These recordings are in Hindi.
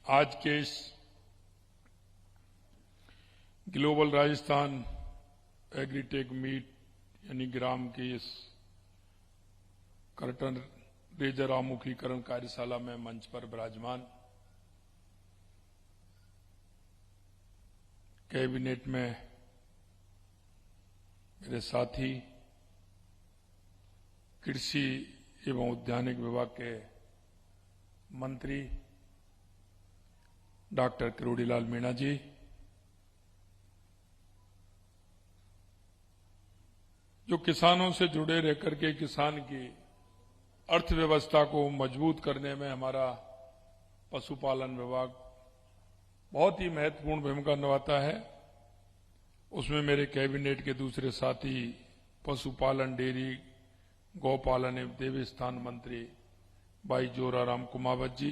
आज के इस ग्लोबल राजस्थान एग्रीटेक मीट यानी ग्राम के इस कर्टन रेजर आमुखीकरण कार्यशाला में मंच पर विराजमान कैबिनेट में मेरे साथी कृषि एवं उद्यानिक विभाग के मंत्री डॉक्टर किरोड़ीलाल मीणा जी, जो किसानों से जुड़े रहकर के किसान की अर्थव्यवस्था को मजबूत करने में हमारा पशुपालन विभाग बहुत ही महत्वपूर्ण भूमिका निभाता है, उसमें मेरे कैबिनेट के दूसरे साथी पशुपालन, डेयरी, गौपालन एवं देवस्थान मंत्री भाई जोराराम कुमावत जी।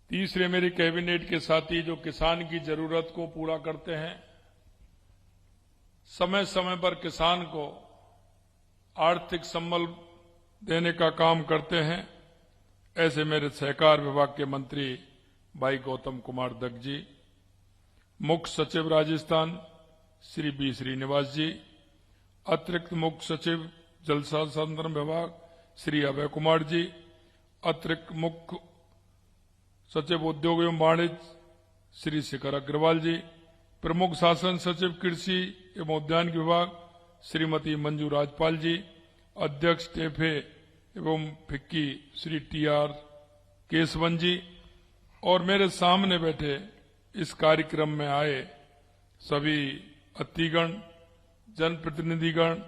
तीसरे मेरे कैबिनेट के साथी जो किसान की जरूरत को पूरा करते हैं, समय समय पर किसान को आर्थिक संबल देने का काम करते हैं, ऐसे मेरे सहकार विभाग के मंत्री भाई गौतम कुमार दत्त जी। मुख्य सचिव राजस्थान श्री बी श्रीनिवास जी, अतिरिक्त मुख्य सचिव जल संसाधन विभाग श्री अभय कुमार जी, अतिरिक्त मुख्य सचिव उद्योग एवं वाणिज्य श्री शिखर अग्रवाल जी, प्रमुख शासन सचिव कृषि एवं उद्यान विभाग श्रीमती मंजू राजपाल जी, अध्यक्ष टेफे एवं फिक्की श्री टी.आर. केसवन जी और मेरे सामने बैठे इस कार्यक्रम में आए सभी अतिथिगण, जनप्रतिनिधिगण,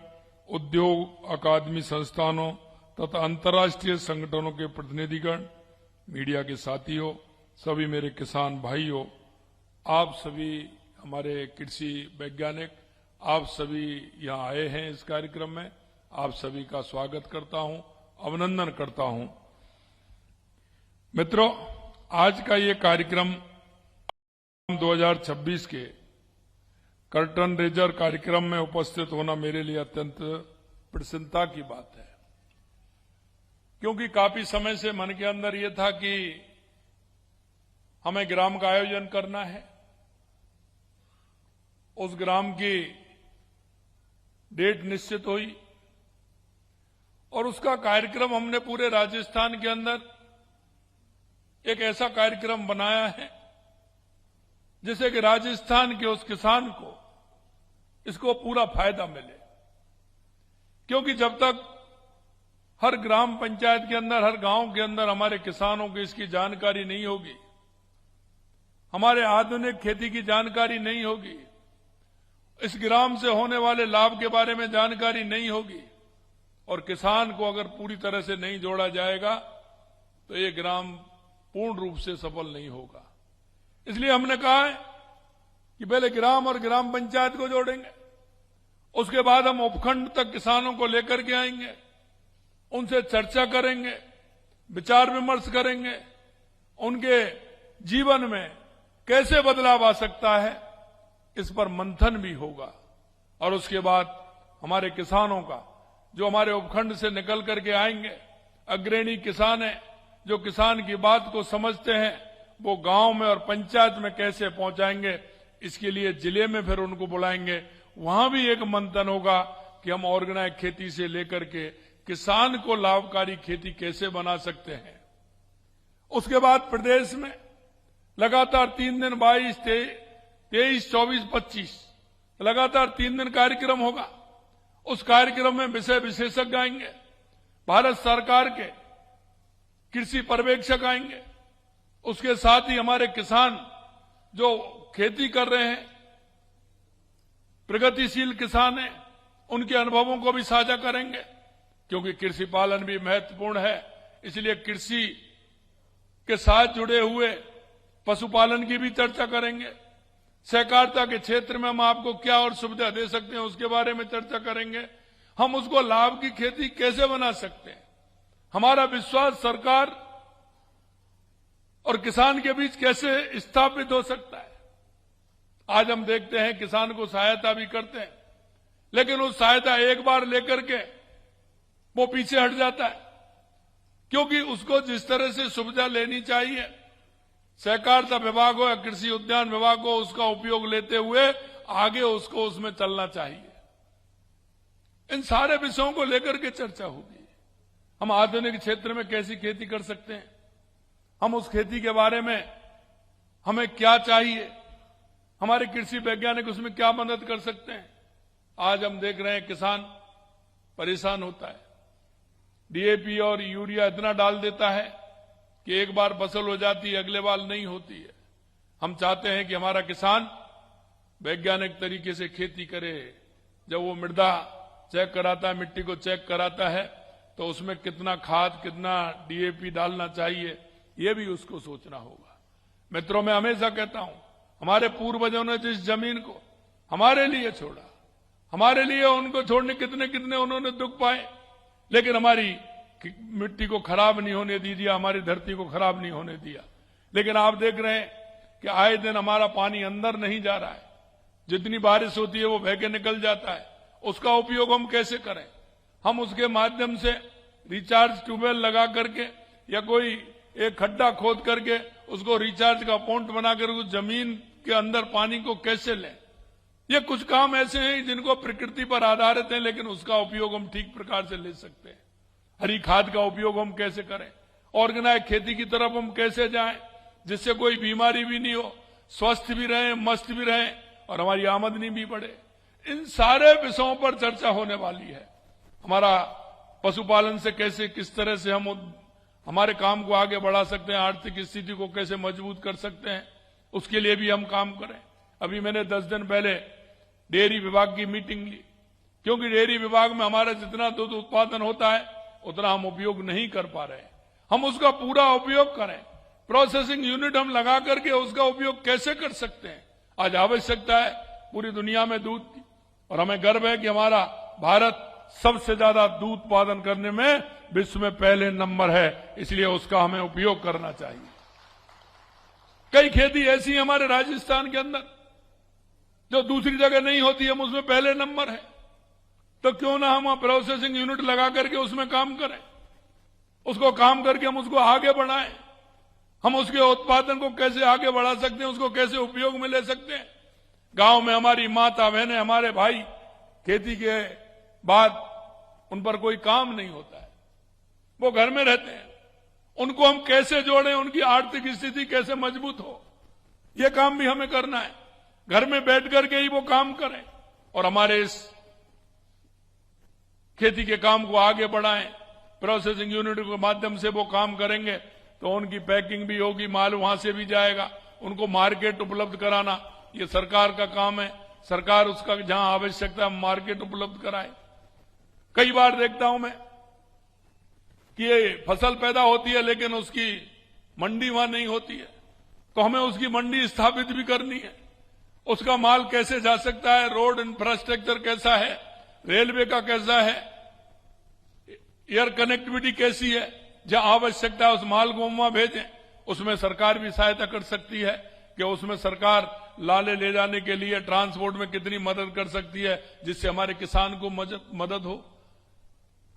उद्योग अकादमी संस्थानों तथा अंतर्राष्ट्रीय संगठनों के प्रतिनिधिगण, मीडिया के साथियों, सभी मेरे किसान भाइयों, आप सभी हमारे कृषि वैज्ञानिक, आप सभी यहां आए हैं इस कार्यक्रम में, आप सभी का स्वागत करता हूं, अभिनंदन करता हूं। मित्रों, आज का ये कार्यक्रम 2026 के कर्टन रेजर कार्यक्रम में उपस्थित होना मेरे लिए अत्यंत प्रसन्नता की बात है, क्योंकि काफी समय से मन के अंदर ये था कि हमें ग्राम का आयोजन करना है। उस ग्राम की डेट निश्चित हुई और उसका कार्यक्रम हमने पूरे राजस्थान के अंदर एक ऐसा कार्यक्रम बनाया है जिससे कि राजस्थान के उस किसान को इसको पूरा फायदा मिले, क्योंकि जब तक हर ग्राम पंचायत के अंदर, हर गांव के अंदर हमारे किसानों को इसकी जानकारी नहीं होगी, हमारे आधुनिक खेती की जानकारी नहीं होगी, इस ग्राम से होने वाले लाभ के बारे में जानकारी नहीं होगी और किसान को अगर पूरी तरह से नहीं जोड़ा जाएगा तो ये ग्राम पूर्ण रूप से सफल नहीं होगा। इसलिए हमने कहा है कि पहले ग्राम और ग्राम पंचायत को जोड़ेंगे, उसके बाद हम उपखंड तक किसानों को लेकर के आएंगे, उनसे चर्चा करेंगे, विचार विमर्श करेंगे, उनके जीवन में कैसे बदलाव आ सकता है इस पर मंथन भी होगा और उसके बाद हमारे किसानों का, जो हमारे उपखंड से निकल करके आएंगे, अग्रणी किसान हैं, जो किसान की बात को समझते हैं, वो गांव में और पंचायत में कैसे पहुंचाएंगे, इसके लिए जिले में फिर उनको बुलाएंगे, वहां भी एक मंथन होगा कि हम ऑर्गेनाइज खेती से लेकर के किसान को लाभकारी खेती कैसे बना सकते हैं। उसके बाद प्रदेश में लगातार 3 दिन 22, 23, 24, 25 लगातार 3 दिन कार्यक्रम होगा। उस कार्यक्रम में विषय विशेषज्ञ आएंगे, भारत सरकार के कृषि पर्यवेक्षक आएंगे, उसके साथ ही हमारे किसान जो खेती कर रहे हैं, प्रगतिशील किसान हैं, उनके अनुभवों को भी साझा करेंगे, क्योंकि कृषि पालन भी महत्वपूर्ण है। इसलिए कृषि के साथ जुड़े हुए पशुपालन की भी चर्चा करेंगे, सहकारिता के क्षेत्र में हम आपको क्या और सुविधा दे सकते हैं उसके बारे में चर्चा करेंगे, हम उसको लाभ की खेती कैसे बना सकते हैं, हमारा विश्वास सरकार और किसान के बीच कैसे स्थापित हो सकता है। आज हम देखते हैं किसान को सहायता भी करते हैं, लेकिन उस सहायता एक बार लेकर के वो पीछे हट जाता है। क्योंकि उसको जिस तरह से सुविधा लेनी चाहिए, सहकारिता विभाग हो या कृषि उद्यान विभाग हो, उसका उपयोग लेते हुए आगे उसको उसमें चलना चाहिए। इन सारे विषयों को लेकर के चर्चा होगी। हम आधुनिक क्षेत्र में कैसी खेती कर सकते हैं, हम उस खेती के बारे में हमें क्या चाहिए, हमारे कृषि वैज्ञानिक उसमें क्या मदद कर सकते हैं। आज हम देख रहे हैं किसान परेशान होता है, डीएपी और यूरिया इतना डाल देता है कि एक बार फसल हो जाती है, अगले बार नहीं होती है। हम चाहते हैं कि हमारा किसान वैज्ञानिक तरीके से खेती करे। जब वो मृदा चेक कराता है, मिट्टी को चेक कराता है, तो उसमें कितना खाद, कितना डीएपी डालना चाहिए, ये भी उसको सोचना होगा। मित्रों, मैं हमेशा कहता हूं, हमारे पूर्वजों ने जिस जमीन को हमारे लिए छोड़ा, हमारे लिए उनको छोड़ने कितने कितने उन्होंने दुख पाए, लेकिन हमारी मिट्टी को खराब नहीं होने दिया, हमारी धरती को खराब नहीं होने दिया। लेकिन आप देख रहे हैं कि आए दिन हमारा पानी अंदर नहीं जा रहा है, जितनी बारिश होती है वो बह के निकल जाता है। उसका उपयोग हम कैसे करें? हम उसके माध्यम से रिचार्ज ट्यूबवेल लगा करके या कोई एक खड्डा खोद करके उसको रिचार्ज का पॉइंट बनाकर उस जमीन के अंदर पानी को कैसे लें। ये कुछ काम ऐसे हैं जिनको प्रकृति पर आधारित हैं, लेकिन उसका उपयोग हम ठीक प्रकार से ले सकते हैं। हरी खाद का उपयोग हम कैसे करें, ऑर्गेनाइज खेती की तरफ हम कैसे जाएं, जिससे कोई बीमारी भी नहीं हो, स्वस्थ भी रहें, मस्त भी रहें और हमारी आमदनी भी बढ़े। इन सारे विषयों पर चर्चा होने वाली है। हमारा पशुपालन से कैसे, किस तरह से हम हमारे काम को आगे बढ़ा सकते हैं, आर्थिक स्थिति को कैसे मजबूत कर सकते हैं, उसके लिए भी हम काम करें। अभी मैंने 10 दिन पहले डेयरी विभाग की मीटिंग ली, क्योंकि डेयरी विभाग में हमारा जितना दूध उत्पादन होता है उतना हम उपयोग नहीं कर पा रहे हैं। हम उसका पूरा उपयोग करें, प्रोसेसिंग यूनिट हम लगा करके उसका उपयोग कैसे कर सकते हैं। आज आवश्यकता है पूरी दुनिया में दूध की, और हमें गर्व है कि हमारा भारत सबसे ज्यादा दूध उत्पादन करने में विश्व में पहले नंबर है, इसलिए उसका हमें उपयोग करना चाहिए। कई खेती ऐसी है हमारे राजस्थान के अंदर जो दूसरी जगह नहीं होती, हम उसमें पहले नंबर है, तो क्यों ना हम प्रोसेसिंग यूनिट लगा करके उसमें काम करें, उसको काम करके हम उसको आगे बढ़ाएं। हम उसके उत्पादन को कैसे आगे बढ़ा सकते हैं, उसको कैसे उपयोग में ले सकते हैं। गांव में हमारी माता बहनें, हमारे भाई खेती के बाद उन पर कोई काम नहीं होता है, वो घर में रहते हैं, उनको हम कैसे जोड़ें, उनकी आर्थिक स्थिति कैसे मजबूत हो, ये काम भी हमें करना है। घर में बैठ करके ही वो काम करें और हमारे इस खेती के काम को आगे बढ़ाएं। प्रोसेसिंग यूनिट के माध्यम से वो काम करेंगे तो उनकी पैकिंग भी होगी, माल वहां से भी जाएगा, उनको मार्केट उपलब्ध कराना ये सरकार का काम है। सरकार उसका जहां आवश्यकता है मार्केट उपलब्ध कराए। कई बार देखता हूं मैं कि ये फसल पैदा होती है लेकिन उसकी मंडी वहां नहीं होती है, तो हमें उसकी मंडी स्थापित भी करनी है। उसका माल कैसे जा सकता है, रोड इंफ्रास्ट्रक्चर कैसा है, रेलवे का कैसा है, एयर कनेक्टिविटी कैसी है, जहां आवश्यकता है उस माल को वहां भेजें। उसमें सरकार भी सहायता कर सकती है कि उसमें सरकार लाले ले जाने के लिए ट्रांसपोर्ट में कितनी मदद कर सकती है, जिससे हमारे किसान को मदद हो।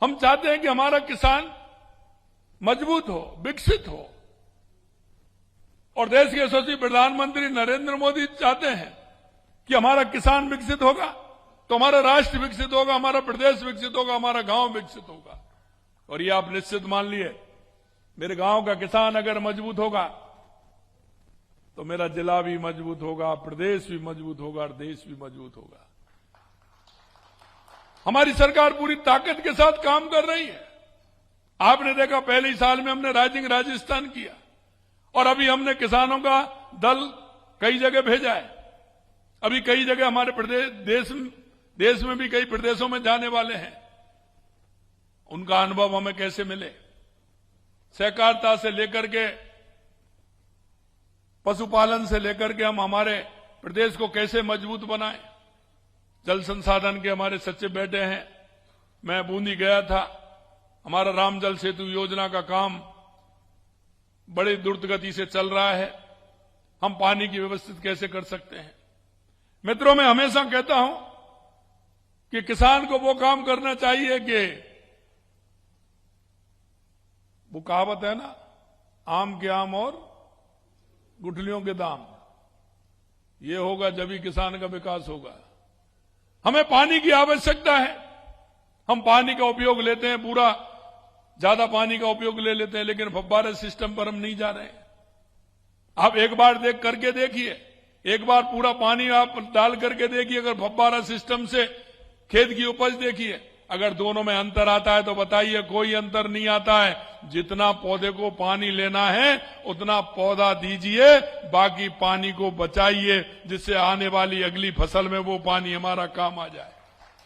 हम चाहते हैं कि हमारा किसान मजबूत हो, विकसित हो, और देश के यशस्वी प्रधानमंत्री नरेंद्र मोदी चाहते हैं कि हमारा किसान विकसित होगा तो हमारा राष्ट्र विकसित होगा, हमारा प्रदेश विकसित होगा, हमारा गांव विकसित होगा। और ये आप निश्चित मान लिए, मेरे गांव का किसान अगर मजबूत होगा तो मेरा जिला भी मजबूत होगा, प्रदेश भी मजबूत होगा और देश भी मजबूत होगा। हमारी सरकार पूरी ताकत के साथ काम कर रही है। आपने देखा पहले ही साल में हमने राइजिंग राजस्थान किया और अभी हमने किसानों का दल कई जगह भेजा है। अभी कई जगह हमारे देश में भी कई प्रदेशों में जाने वाले हैं। उनका अनुभव हमें कैसे मिले, सहकारिता से लेकर के पशुपालन से लेकर के हम हमारे प्रदेश को कैसे मजबूत बनाएं। जल संसाधन के हमारे सच्चे बेटे हैं। मैं बूंदी गया था, हमारा राम जल सेतु योजना का काम बड़ी द्रुत गति से चल रहा है। हम पानी की व्यवस्थित कैसे कर सकते हैं। मित्रों, मैं हमेशा कहता हूं कि किसान को वो काम करना चाहिए कि वो कहावत है ना, आम के आम और गुठलियों के दाम। ये होगा जब ही किसान का विकास होगा। हमें पानी की आवश्यकता है, हम पानी का उपयोग लेते हैं, पूरा ज्यादा पानी का उपयोग ले लेते हैं, लेकिन फव्वारे सिस्टम पर हम नहीं जा रहे हैं। आप एक बार करके देखिए, एक बार पूरा पानी आप डाल करके देखिए, अगर फव्वारा सिस्टम से खेत की उपज देखिए, अगर दोनों में अंतर आता है तो बताइए। कोई अंतर नहीं आता है। जितना पौधे को पानी लेना है उतना पौधा दीजिए, बाकी पानी को बचाइए, जिससे आने वाली अगली फसल में वो पानी हमारा काम आ जाए।